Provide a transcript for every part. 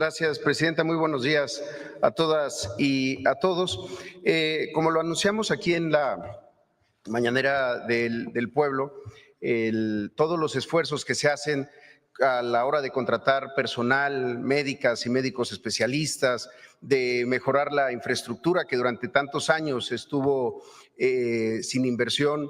Gracias, presidenta. Muy buenos días a todas y a todos. Como lo anunciamos aquí en la mañanera del pueblo, todos los esfuerzos que se hacen a la hora de contratar personal, médicas y médicos especialistas, de mejorar la infraestructura que durante tantos años estuvo sin inversión,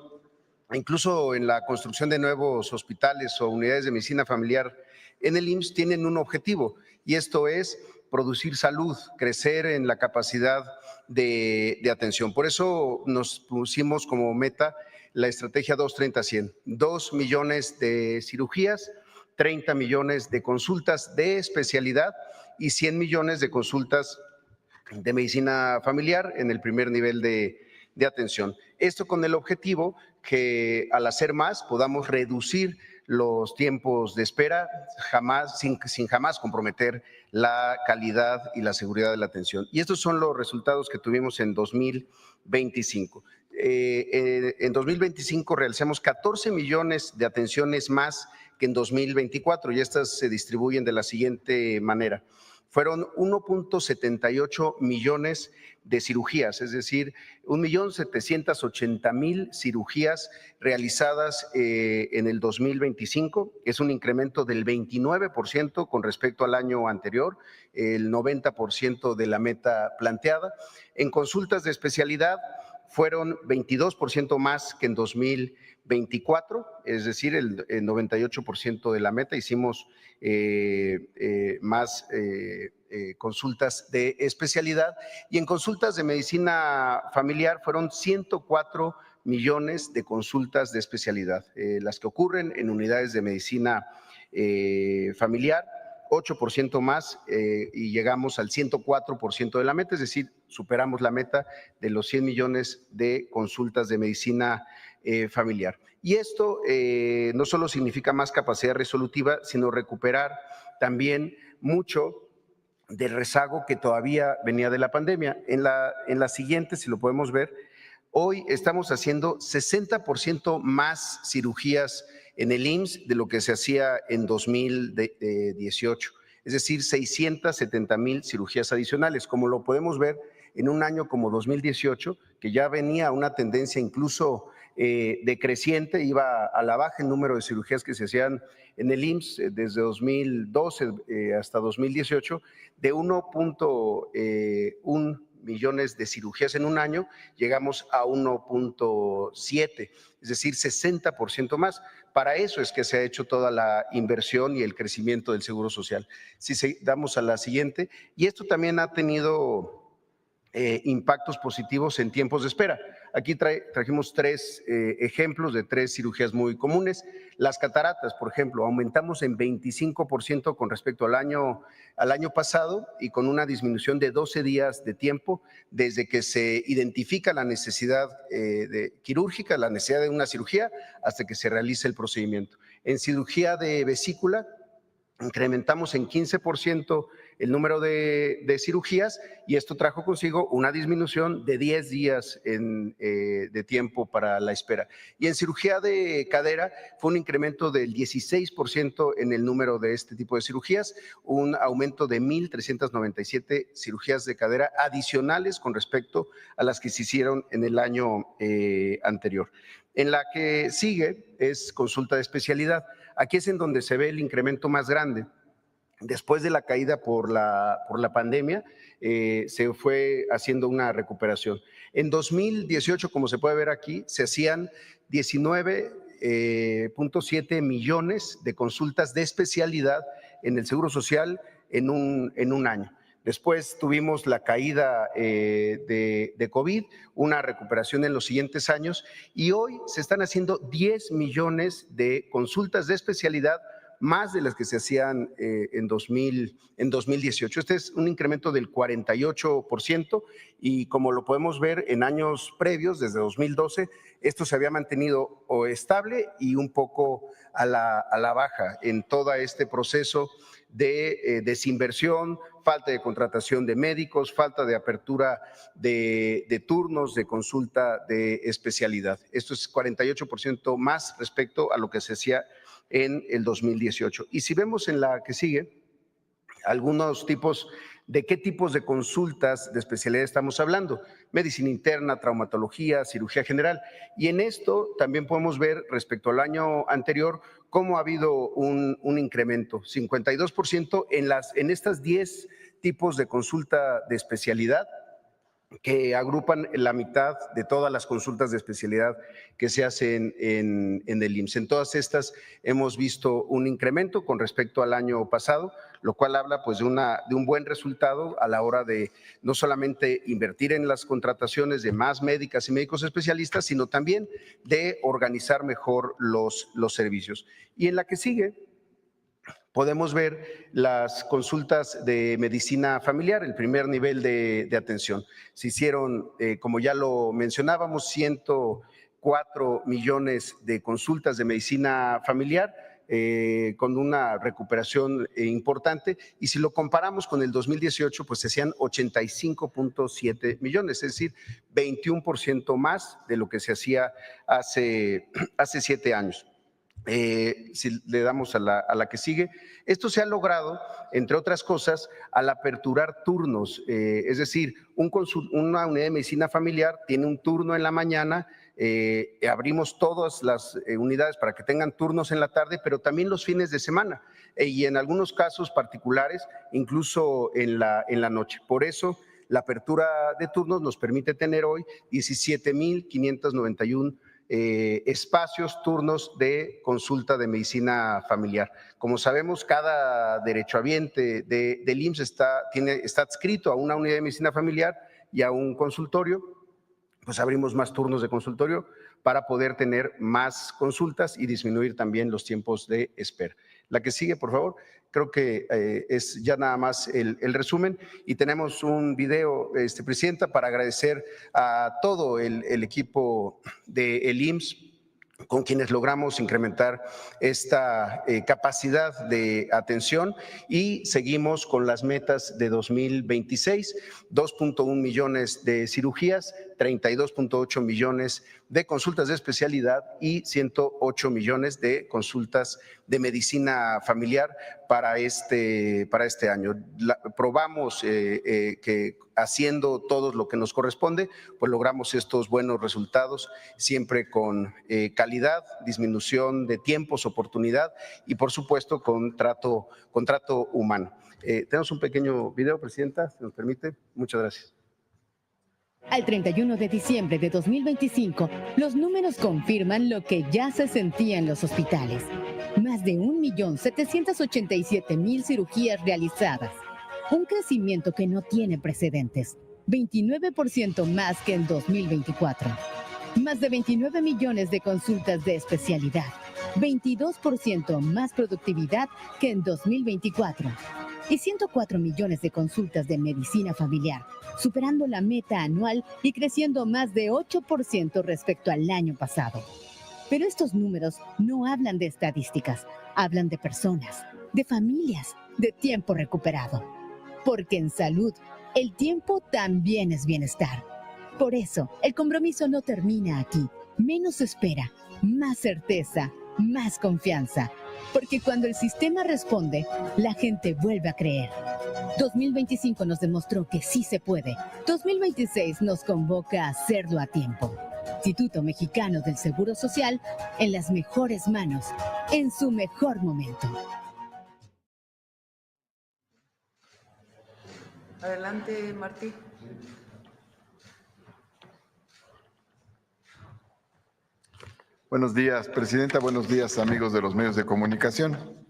incluso en la construcción de nuevos hospitales o unidades de medicina familiar en el IMSS, tienen un objetivo, y esto es producir salud, crecer en la capacidad de atención. Por eso nos pusimos como meta la estrategia 2-30-100, 2 millones de cirugías, 30 millones de consultas de especialidad y 100 millones de consultas de medicina familiar en el primer nivel de atención. Esto con el objetivo que al hacer más podamos reducir los tiempos de espera sin jamás comprometer la calidad y la seguridad de la atención. Y estos son los resultados que tuvimos en 2025. En 2025 realizamos 14 millones de atenciones más que en 2024, y estas se distribuyen de la siguiente manera. Fueron 1.78 millones de cirugías, es decir, 1.780.000 cirugías realizadas en el 2025. Es un incremento del 29% con respecto al año anterior, el 90% de la meta planteada. En consultas de especialidad fueron 22% más que en 2024, es decir, el 98% de la meta. Hicimos más consultas de especialidad, y en consultas de medicina familiar fueron 104 millones de consultas de especialidad, las que ocurren en unidades de medicina familiar, 8% más, y llegamos al 104% de la meta, es decir, superamos la meta de los 100 millones de consultas de medicina familiar. Y esto no solo significa más capacidad resolutiva, sino recuperar también mucho del rezago que todavía venía de la pandemia. En la siguiente, si lo podemos ver, hoy estamos haciendo 60% más cirugías en el IMSS de lo que se hacía en 2018, es decir, 670,000 cirugías adicionales. Como lo podemos ver en un año como 2018, que ya venía una tendencia incluso decreciente, iba a la baja el número de cirugías que se hacían en el IMSS desde 2012 hasta 2018, de 1.1 millones de cirugías en un año, llegamos a 1.7, es decir, 60% más. Para eso es que se ha hecho toda la inversión y el crecimiento del Seguro Social. Si damos a la siguiente, y esto también ha tenido impactos positivos en tiempos de espera. Aquí trajimos tres ejemplos de tres cirugías muy comunes. Las cataratas, por ejemplo, aumentamos en 25% con respecto al año pasado, y con una disminución de 12 días de tiempo desde que se identifica la necesidad quirúrgica, la necesidad de una cirugía, hasta que se realice el procedimiento. En cirugía de vesícula, incrementamos en 15% el número de cirugías, y esto trajo consigo una disminución de 10 días de tiempo para la espera. Y en cirugía de cadera fue un incremento del 16% en el número de este tipo de cirugías, un aumento de 1.397 cirugías de cadera adicionales con respecto a las que se hicieron en el año anterior. En la que sigue es consulta de especialidad. Aquí es en donde se ve el incremento más grande. Después de la caída por la pandemia, se fue haciendo una recuperación. En 2018, como se puede ver aquí, se hacían 19.7 millones de consultas de especialidad en el Seguro Social en un año. Después tuvimos la caída de COVID, una recuperación en los siguientes años, y hoy se están haciendo 10 millones de consultas de especialidad, más de las que se hacían en 2018. Este es un incremento del 48%, y como lo podemos ver en años previos, desde 2012, esto se había mantenido o estable y un poco a la baja en todo este proceso de desinversión, falta de contratación de médicos, falta de apertura de turnos de consulta de especialidad. Esto es 48% más respecto a lo que se hacía en el 2018. Y si vemos en la que sigue, algunos tipos de qué tipos de consultas de especialidad estamos hablando: medicina interna, traumatología, cirugía general. Y en esto también podemos ver respecto al año anterior cómo ha habido un incremento, 52% en estas 10 tipos de consulta de especialidad, que agrupan la mitad de todas las consultas de especialidad que se hacen en el IMSS. En todas estas hemos visto un incremento con respecto al año pasado, lo cual habla pues de un buen resultado a la hora de no solamente invertir en las contrataciones de más médicas y médicos especialistas, sino también de organizar mejor los servicios. Y en la que sigue podemos ver las consultas de medicina familiar, el primer nivel de atención. Se hicieron, como ya lo mencionábamos, 104 millones de consultas de medicina familiar, con una recuperación importante, y si lo comparamos con el 2018, pues se hacían 85.7 millones, es decir, 21% más de lo que se hacía hace 7 años. Si le damos a la que sigue, esto se ha logrado, entre otras cosas, al aperturar turnos, es decir, una unidad de medicina familiar tiene un turno en la mañana, abrimos todas las unidades para que tengan turnos en la tarde, pero también los fines de semana, y en algunos casos particulares, incluso en la noche. Por eso, la apertura de turnos nos permite tener hoy 17,591 espacios, turnos de consulta de medicina familiar. Como sabemos, cada derechohabiente del IMSS está adscrito a una unidad de medicina familiar y a un consultorio. Pues abrimos más turnos de consultorio para poder tener más consultas y disminuir también los tiempos de espera. La que sigue, por favor. Creo que es ya nada más el resumen, y tenemos un video, Presidenta, para agradecer a todo el equipo del IMSS, con quienes logramos incrementar esta capacidad de atención, y seguimos con las metas de 2026, 2.1 millones de cirugías, 32.8 millones de consultas de especialidad y 108 millones de consultas de medicina familiar para este año. Probamos que haciendo todo lo que nos corresponde, pues logramos estos buenos resultados, siempre con calidad, disminución de tiempos, oportunidad y, por supuesto, con trato humano. Tenemos un pequeño video, Presidenta, si nos permite. Muchas gracias. Al 31 de diciembre de 2025, los números confirman lo que ya se sentía en los hospitales. Más de 1.787.000 cirugías realizadas. Un crecimiento que no tiene precedentes. 29% más que en 2024. Más de 29 millones de consultas de especialidad. 22% más productividad que en 2024. Y 104 millones de consultas de medicina familiar, superando la meta anual y creciendo más de 8% respecto al año pasado. Pero estos números no hablan de estadísticas, hablan de personas, de familias, de tiempo recuperado. Porque en salud, el tiempo también es bienestar. Por eso, el compromiso no termina aquí. Menos espera, más certeza, más confianza. Porque cuando el sistema responde, la gente vuelve a creer. 2025 nos demostró que sí se puede. 2026 nos convoca a hacerlo a tiempo. Instituto Mexicano del Seguro Social, en las mejores manos, en su mejor momento. Adelante, Martí. Buenos días, Presidenta. Buenos días, amigos de los medios de comunicación.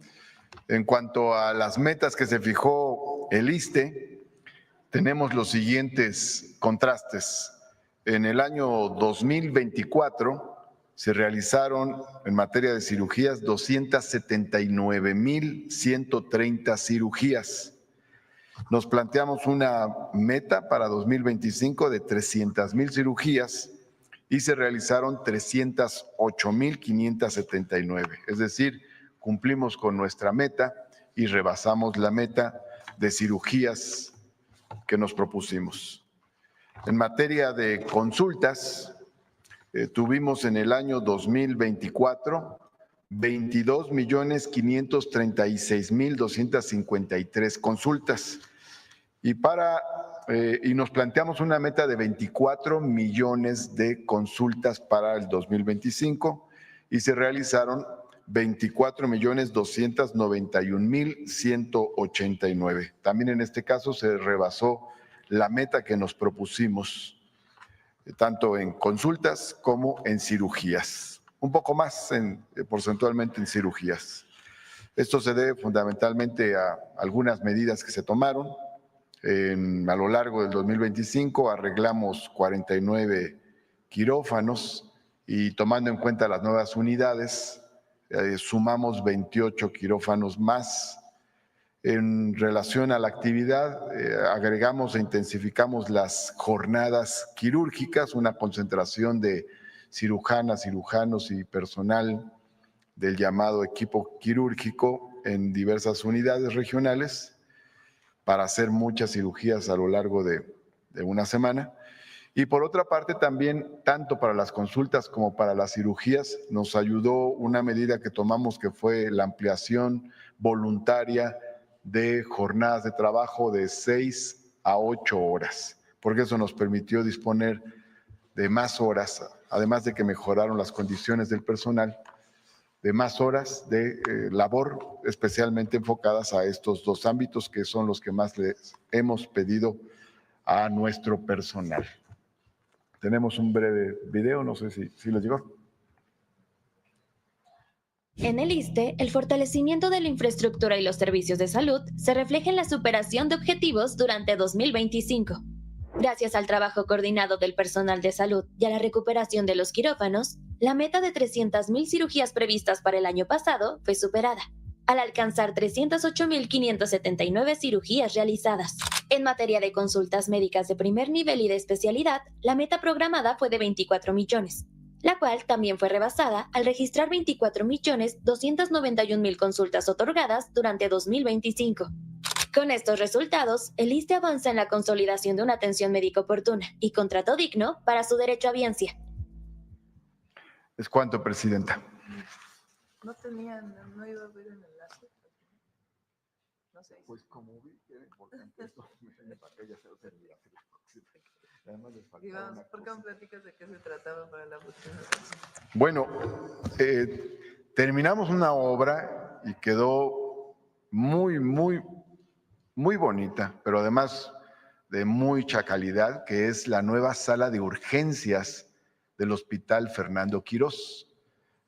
En cuanto a las metas que se fijó el ISSSTE, tenemos los siguientes contrastes. En el año 2024 se realizaron en materia de cirugías 279,130 cirugías. Nos planteamos una meta para 2025 de 300,000 cirugías y se realizaron 308,579. Es decir, cumplimos con nuestra meta y rebasamos la meta de cirugías que nos propusimos. En materia de consultas, tuvimos en el año 2024 22,536,253 consultas. Y nos planteamos una meta de 24 millones de consultas para el 2025 y se realizaron 24,291,189. También en este caso se rebasó la meta que nos propusimos, tanto en consultas como en cirugías. Un poco más porcentualmente en cirugías. Esto se debe fundamentalmente a algunas medidas que se tomaron. A lo largo del 2025 arreglamos 49 quirófanos y tomando en cuenta las nuevas unidades, sumamos 28 quirófanos más. En relación a la actividad, agregamos e intensificamos las jornadas quirúrgicas, una concentración de cirujanas, cirujanos y personal del llamado equipo quirúrgico en diversas unidades regionales para hacer muchas cirugías a lo largo de una semana. Y por otra parte también, tanto para las consultas como para las cirugías, nos ayudó una medida que tomamos que fue la ampliación voluntaria de jornadas de trabajo de 6 a 8 horas, porque eso nos permitió disponer de más horas, además de que mejoraron las condiciones del personal, de más horas de labor, especialmente enfocadas a estos dos ámbitos que son los que más les hemos pedido a nuestro personal. Tenemos un breve video, no sé si les llegó. En el ISSSTE, el fortalecimiento de la infraestructura y los servicios de salud se refleja en la superación de objetivos durante 2025. Gracias al trabajo coordinado del personal de salud y a la recuperación de los quirófanos, la meta de 300,000 cirugías previstas para el año pasado fue superada, al alcanzar 308,579 cirugías realizadas. En materia de consultas médicas de primer nivel y de especialidad, la meta programada fue de 24 millones, la cual también fue rebasada al registrar 24,291,000 consultas otorgadas durante 2025. Con estos resultados, el ISSSTE avanza en la consolidación de una atención médica oportuna y contrato digno para su derecho a biencia. ¿Es cuánto, Presidenta? No iba a ver el enlace. No sé. Pues como vi que era importante esto, para que ella se lo termine. Además les faltaba una ¿Por qué me platicas de qué se trataba para la próxima? Bueno, terminamos una obra y quedó muy bonita, pero además de mucha calidad, que es la nueva sala de urgencias del Hospital Fernando Quirós.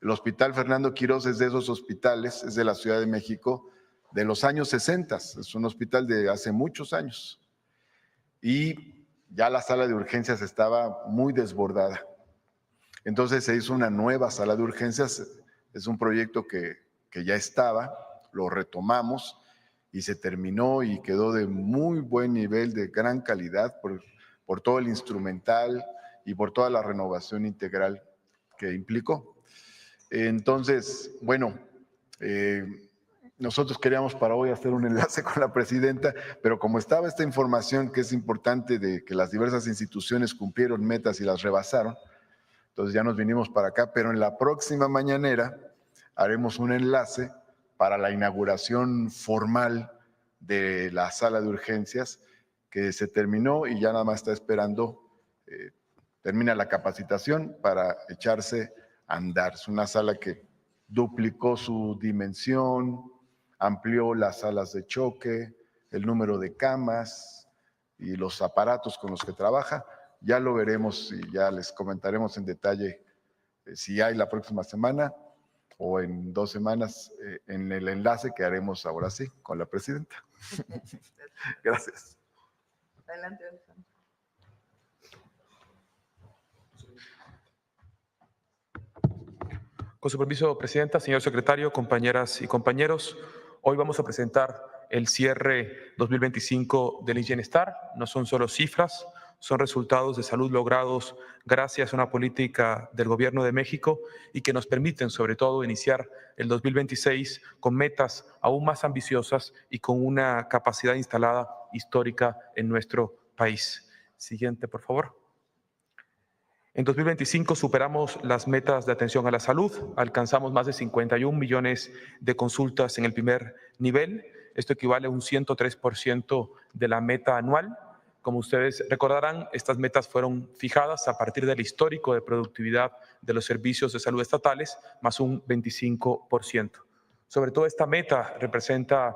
El Hospital Fernando Quirós es de esos hospitales, es de la Ciudad de México, de los años 60, es un hospital de hace muchos años. Y ya la sala de urgencias estaba muy desbordada. Entonces se hizo una nueva sala de urgencias, es un proyecto que ya estaba, lo retomamos y se terminó y quedó de muy buen nivel, de gran calidad por todo el instrumental y por toda la renovación integral que implicó. Entonces, bueno, nosotros queríamos para hoy hacer un enlace con la presidenta, pero como estaba esta información que es importante de que las diversas instituciones cumplieron metas y las rebasaron, entonces ya nos vinimos para acá, pero en la próxima mañanera haremos un enlace para la inauguración formal de la sala de urgencias que se terminó y ya nada más está esperando, termina la capacitación para echarse a andar. Es una sala que duplicó su dimensión, amplió las salas de choque, el número de camas y los aparatos con los que trabaja. Ya lo veremos y ya les comentaremos en detalle si hay la próxima semana o en 2 semanas en el enlace que haremos ahora sí con la presidenta. Gracias. Adelante, Alejandro. Con su permiso, Presidenta, señor secretario, compañeras y compañeros, hoy vamos a presentar el cierre 2025 del Bienestar. No son solo cifras, son resultados de salud logrados gracias a una política del Gobierno de México y que nos permiten, sobre todo, iniciar el 2026 con metas aún más ambiciosas y con una capacidad instalada histórica en nuestro país. Siguiente, por favor. En 2025 superamos las metas de atención a la salud, alcanzamos más de 51 millones de consultas en el primer nivel. Esto equivale a un 103% de la meta anual. Como ustedes recordarán, estas metas fueron fijadas a partir del histórico de productividad de los servicios de salud estatales, más un 25%. Sobre todo esta meta representa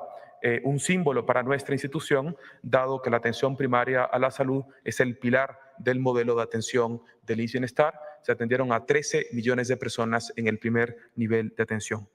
un símbolo para nuestra institución, dado que la atención primaria a la salud es el pilar del modelo de atención del INS Bienestar. Se atendieron a 13 millones de personas en el primer nivel de atención.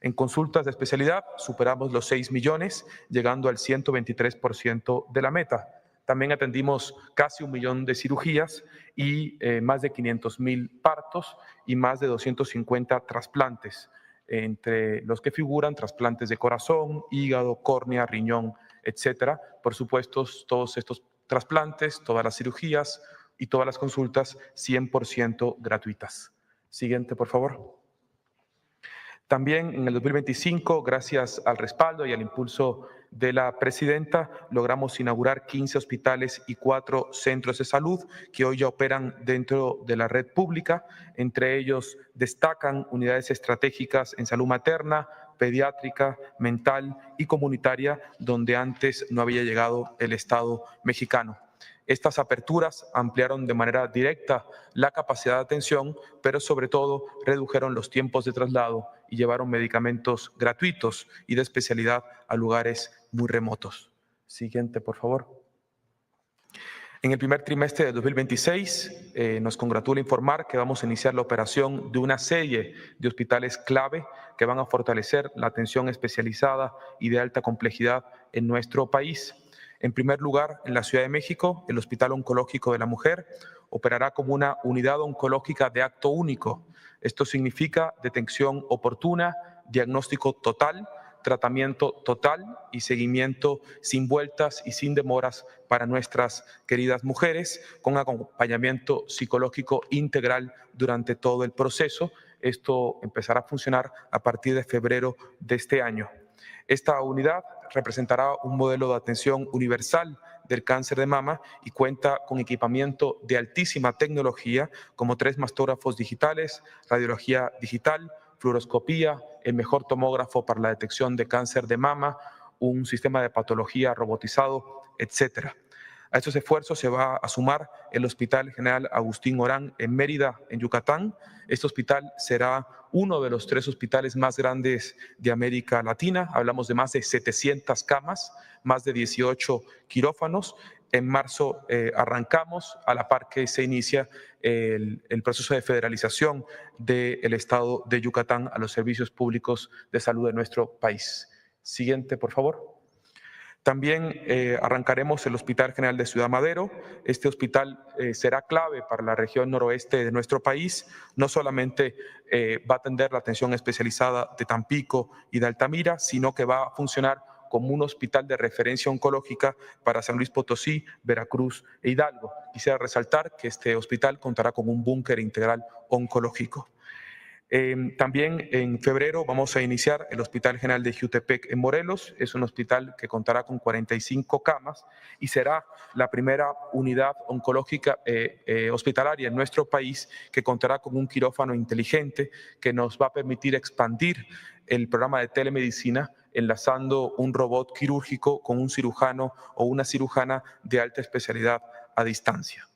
En consultas de especialidad superamos los 6 millones, llegando al 123% de la meta. También atendimos casi 1 millón de cirugías y más de 500,000 partos y más de 250 trasplantes, entre los que figuran trasplantes de corazón, hígado, córnea, riñón, etcétera. Por supuesto, todos estos trasplantes, todas las cirugías y todas las consultas 100% gratuitas. Siguiente, por favor. También en el 2025, gracias al respaldo y al impulso de la presidenta, logramos inaugurar 15 hospitales y 4 centros de salud que hoy ya operan dentro de la red pública. Entre ellos destacan unidades estratégicas en salud materna, pediátrica, mental y comunitaria, donde antes no había llegado el Estado mexicano. Estas aperturas ampliaron de manera directa la capacidad de atención, pero sobre todo redujeron los tiempos de traslado y llevaron medicamentos gratuitos y de especialidad a lugares muy remotos. Siguiente, por favor. En el primer trimestre de 2026 nos congratula informar que vamos a iniciar la operación de una serie de hospitales clave que van a fortalecer la atención especializada y de alta complejidad en nuestro país. En primer lugar, en la Ciudad de México, el Hospital Oncológico de la Mujer operará como una unidad oncológica de acto único. Esto significa detección oportuna, diagnóstico total, tratamiento total y seguimiento sin vueltas y sin demoras para nuestras queridas mujeres, con acompañamiento psicológico integral durante todo el proceso. Esto empezará a funcionar a partir de febrero de este año. Esta unidad representará un modelo de atención universal del cáncer de mama y cuenta con equipamiento de altísima tecnología como 3 mastógrafos digitales, radiología digital, fluoroscopía, el mejor tomógrafo para la detección de cáncer de mama, un sistema de patología robotizado, etcétera. A estos esfuerzos se va a sumar el Hospital General Agustín Orán en Mérida, en Yucatán. Este hospital será uno de los 3 hospitales más grandes de América Latina. Hablamos de más de 700 camas, más de 18 quirófanos. En marzo arrancamos, a la par que se inicia el proceso de federalización del Estado de Yucatán a los servicios públicos de salud de nuestro país. Siguiente, por favor. También arrancaremos el Hospital General de Ciudad Madero. Este hospital será clave para la región noroeste de nuestro país. No solamente va a atender la atención especializada de Tampico y de Altamira, sino que va a funcionar como un hospital de referencia oncológica para San Luis Potosí, Veracruz e Hidalgo. Quisiera resaltar que este hospital contará con un búnker integral oncológico. También en febrero vamos a iniciar el Hospital General de Jiutepec en Morelos. Es un hospital que contará con 45 camas y será la primera unidad oncológica hospitalaria en nuestro país que contará con un quirófano inteligente que nos va a permitir expandir el programa de telemedicina enlazando un robot quirúrgico con un cirujano o una cirujana de alta especialidad a distancia.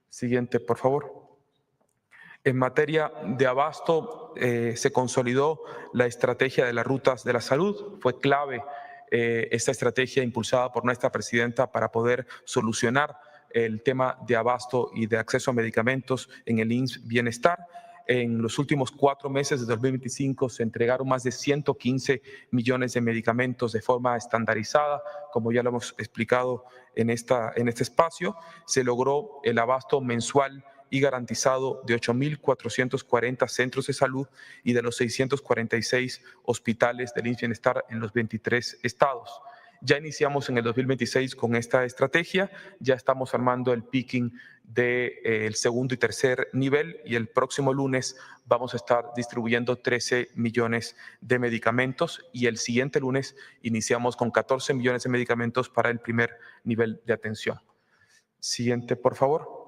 Siguiente, por favor. En materia de abasto, se consolidó la estrategia de las rutas de la salud. Fue clave esta estrategia impulsada por nuestra presidenta para poder solucionar el tema de abasto y de acceso a medicamentos en el INS Bienestar. En los últimos 4 meses de 2025 se entregaron más de 115 millones de medicamentos de forma estandarizada, como ya lo hemos explicado en este espacio. Se logró el abasto mensual y garantizado de 8.440 centros de salud y de los 646 hospitales del INS Bienestar en los 23 estados. Ya iniciamos en el 2026 con esta estrategia, ya estamos armando el picking del segundo y tercer nivel y el próximo lunes vamos a estar distribuyendo 13 millones de medicamentos y el siguiente lunes iniciamos con 14 millones de medicamentos para el primer nivel de atención. Siguiente, por favor.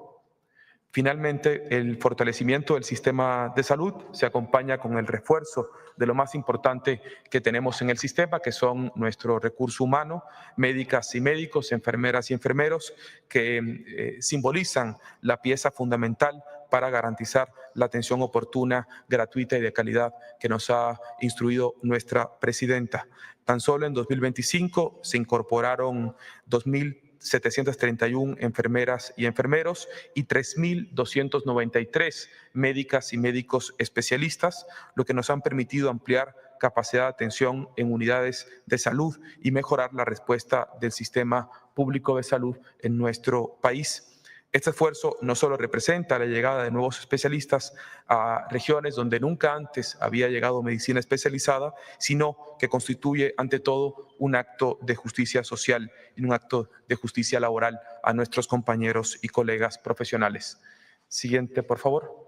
Finalmente, el fortalecimiento del sistema de salud se acompaña con el refuerzo de lo más importante que tenemos en el sistema, que son nuestro recurso humano, médicas y médicos, enfermeras y enfermeros, que simbolizan la pieza fundamental para garantizar la atención oportuna, gratuita y de calidad que nos ha instruido nuestra presidenta. Tan solo en 2025 se incorporaron 2.731 enfermeras y enfermeros y 3.293 médicas y médicos especialistas, lo que nos han permitido ampliar capacidad de atención en unidades de salud y mejorar la respuesta del sistema público de salud en nuestro país. Este esfuerzo no solo representa la llegada de nuevos especialistas a regiones donde nunca antes había llegado medicina especializada, sino que constituye ante todo un acto de justicia social y un acto de justicia laboral a nuestros compañeros y colegas profesionales. Siguiente, por favor.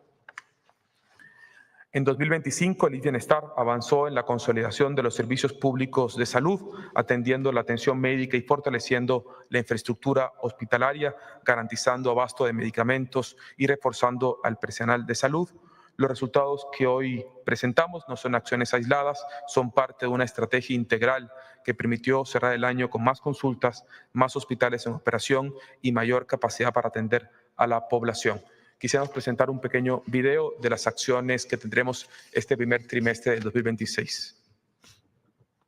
En 2025, el Bienestar avanzó en la consolidación de los servicios públicos de salud, atendiendo la atención médica y fortaleciendo la infraestructura hospitalaria, garantizando abasto de medicamentos y reforzando al personal de salud. Los resultados que hoy presentamos no son acciones aisladas, son parte de una estrategia integral que permitió cerrar el año con más consultas, más hospitales en operación y mayor capacidad para atender a la población. Quisiéramos presentar un pequeño video de las acciones que tendremos este primer trimestre del 2026.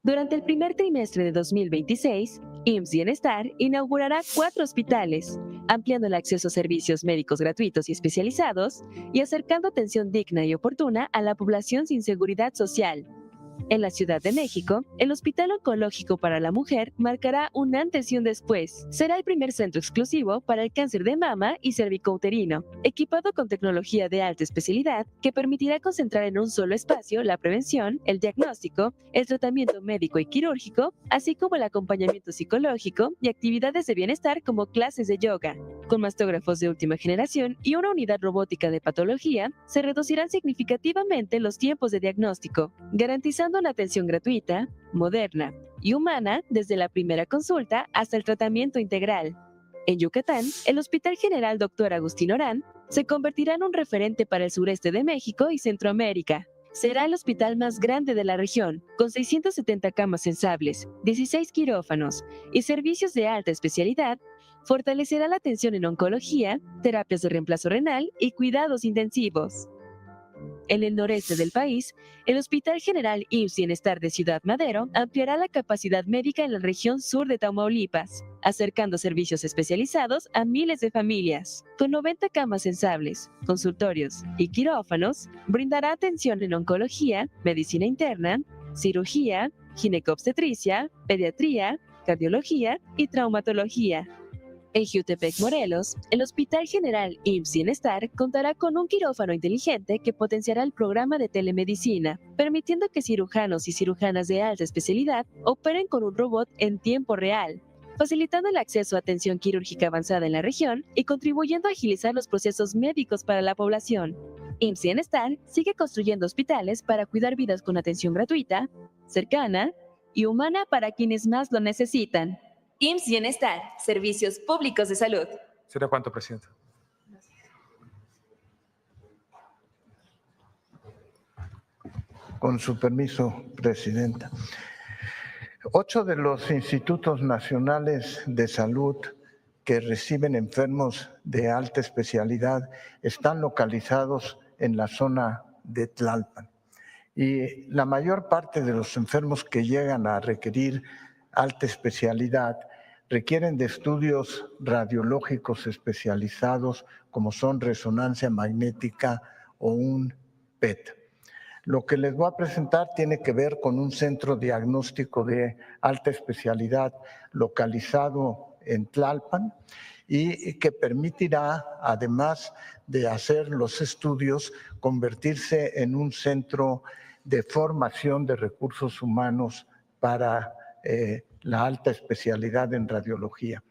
Durante el primer trimestre de 2026, IMSS Bienestar inaugurará 4 hospitales, ampliando el acceso a servicios médicos gratuitos y especializados y acercando atención digna y oportuna a la población sin seguridad social. En la Ciudad de México, el Hospital Oncológico para la Mujer marcará un antes y un después. Será el primer centro exclusivo para el cáncer de mama y cervicouterino, equipado con tecnología de alta especialidad que permitirá concentrar en un solo espacio la prevención, el diagnóstico, el tratamiento médico y quirúrgico, así como el acompañamiento psicológico y actividades de bienestar como clases de yoga. Con mastógrafos de última generación y una unidad robótica de patología, se reducirán significativamente los tiempos de diagnóstico, garantizando una atención gratuita, moderna y humana desde la primera consulta hasta el tratamiento integral. En Yucatán, el Hospital General Dr. Agustín Orán se convertirá en un referente para el sureste de México y Centroamérica. Será el hospital más grande de la región, con 670 camas sensables, 16 quirófanos y servicios de alta especialidad. Fortalecerá la atención en oncología, terapias de reemplazo renal y cuidados intensivos. En el noreste del país, el Hospital General IMSS Bienestar de Ciudad Madero ampliará la capacidad médica en la región sur de Tamaulipas, acercando servicios especializados a miles de familias. Con 90 camas sensables, consultorios y quirófanos, brindará atención en oncología, medicina interna, cirugía, ginecobstetricia, pediatría, cardiología y traumatología. En Jiutepec, Morelos, el Hospital General IMSS Bienestar contará con un quirófano inteligente que potenciará el programa de telemedicina, permitiendo que cirujanos y cirujanas de alta especialidad operen con un robot en tiempo real, facilitando el acceso a atención quirúrgica avanzada en la región y contribuyendo a agilizar los procesos médicos para la población. IMSS Bienestar sigue construyendo hospitales para cuidar vidas con atención gratuita, cercana y humana para quienes más lo necesitan. IMSS Bienestar, servicios públicos de salud. ¿Será cuánto, Presidenta? Con su permiso, Presidenta. 8 de los institutos nacionales de salud que reciben enfermos de alta especialidad están localizados en la zona de Tlalpan. Y la mayor parte de los enfermos que llegan a requerir alta especialidad requieren de estudios radiológicos especializados como son resonancia magnética o un PET. Lo que les voy a presentar tiene que ver con un centro diagnóstico de alta especialidad localizado en Tlalpan y que permitirá, además de hacer los estudios, convertirse en un centro de formación de recursos humanos para la alta especialidad en radiología.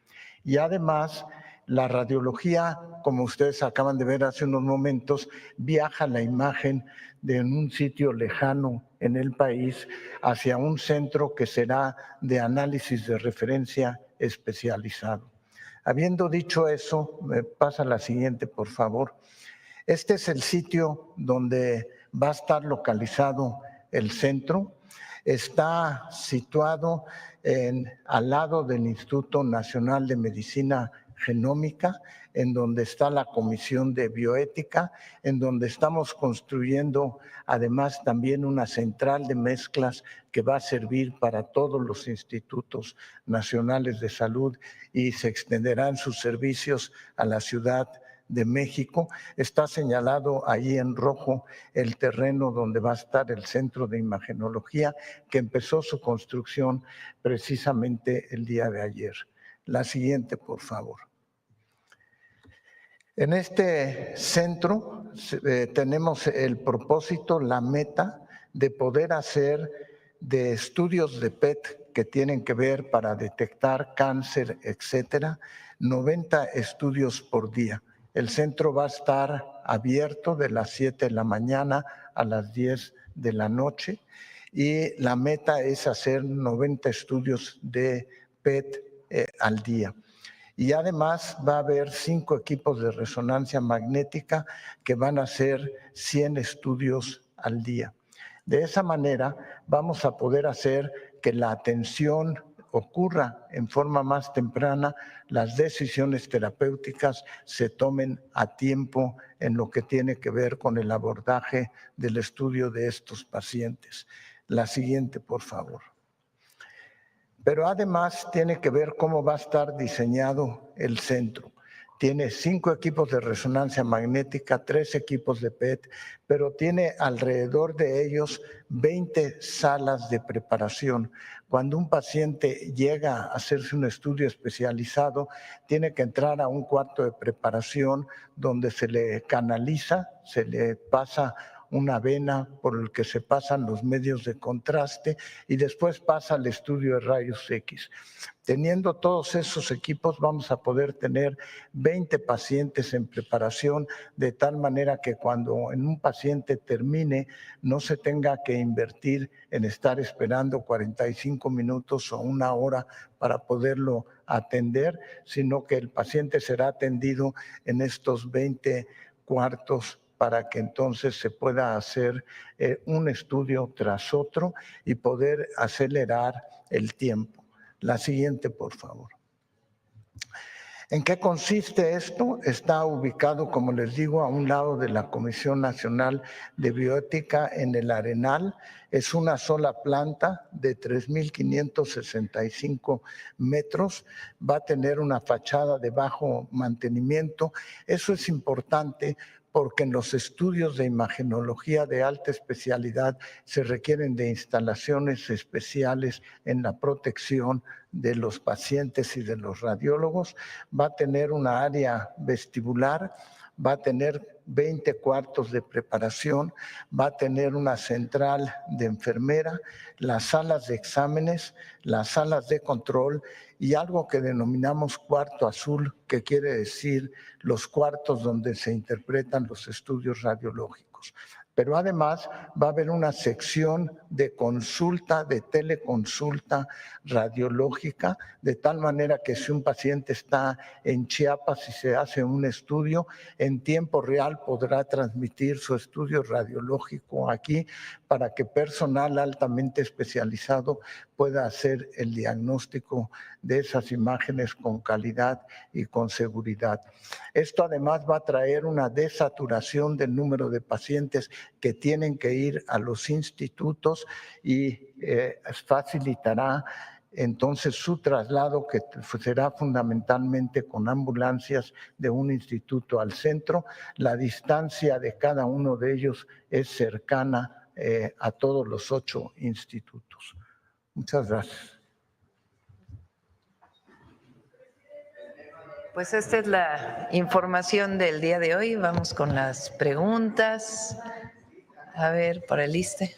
Y además, la radiología, como ustedes acaban de ver hace unos momentos, viaja la imagen de un sitio lejano en el país hacia un centro que será de análisis de referencia especializado. Habiendo dicho eso, me pasa la siguiente, por favor. Este es el sitio donde va a estar localizado el centro. Está situado al lado del Instituto Nacional de Medicina Genómica, en donde está la Comisión de Bioética, en donde estamos construyendo además también una central de mezclas que va a servir para todos los institutos nacionales de salud y se extenderán sus servicios a la Ciudad de México. Está señalado ahí en rojo el terreno donde va a estar el Centro de Imagenología, que empezó su construcción precisamente el día de ayer. La siguiente, por favor. En este centro tenemos el propósito, la meta de poder hacer de estudios de PET que tienen que ver para detectar cáncer, etcétera, 90 estudios por día. El centro va a estar abierto de las 7 de la mañana a las 10 de la noche y la meta es hacer 90 estudios de PET al día. Y además va a haber 5 equipos de resonancia magnética que van a hacer 100 estudios al día. De esa manera vamos a poder hacer que la atención ocurra en forma más temprana, las decisiones terapéuticas se tomen a tiempo en lo que tiene que ver con el abordaje del estudio de estos pacientes. La siguiente, por favor. Pero además tiene que ver cómo va a estar diseñado el centro. Tiene 5 equipos de resonancia magnética, 3 equipos de PET, pero tiene alrededor de ellos 20 salas de preparación. Cuando un paciente llega a hacerse un estudio especializado, tiene que entrar a un cuarto de preparación donde se le canaliza, se le pasa una vena por el que se pasan los medios de contraste y después pasa al estudio de rayos X. Teniendo todos esos equipos vamos a poder tener 20 pacientes en preparación de tal manera que cuando en un paciente termine no se tenga que invertir en estar esperando 45 minutos o 1 hora para poderlo atender, sino que el paciente será atendido en estos 20 cuartos para que entonces se pueda hacer un estudio tras otro y poder acelerar el tiempo. La siguiente, por favor. ¿En qué consiste esto? Está ubicado, como les digo, a un lado de la Comisión Nacional de Bioética en el Arenal. Es una sola planta de 3,565 metros. Va a tener una fachada de bajo mantenimiento. Eso es importante porque en los estudios de imagenología de alta especialidad se requieren de instalaciones especiales en la protección de los pacientes y de los radiólogos. Va a tener una área vestibular, va a tener 20 cuartos de preparación, va a tener una central de enfermera, las salas de exámenes, las salas de control y algo que denominamos cuarto azul, que quiere decir los cuartos donde se interpretan los estudios radiológicos. Pero además va a haber una sección de consulta, de teleconsulta radiológica, de tal manera que si un paciente está en Chiapas y se hace un estudio, en tiempo real podrá transmitir su estudio radiológico aquí para que personal altamente especializado pueda hacer el diagnóstico de esas imágenes con calidad y con seguridad. Esto además va a traer una desaturación del número de pacientes que tienen que ir a los institutos y facilitará entonces su traslado, que será fundamentalmente con ambulancias de un instituto al centro. La distancia de cada uno de ellos es cercana a todos los 8 institutos. Muchas gracias. Pues esta es la información del día de hoy. Vamos con las preguntas. A ver, por el ISSSTE.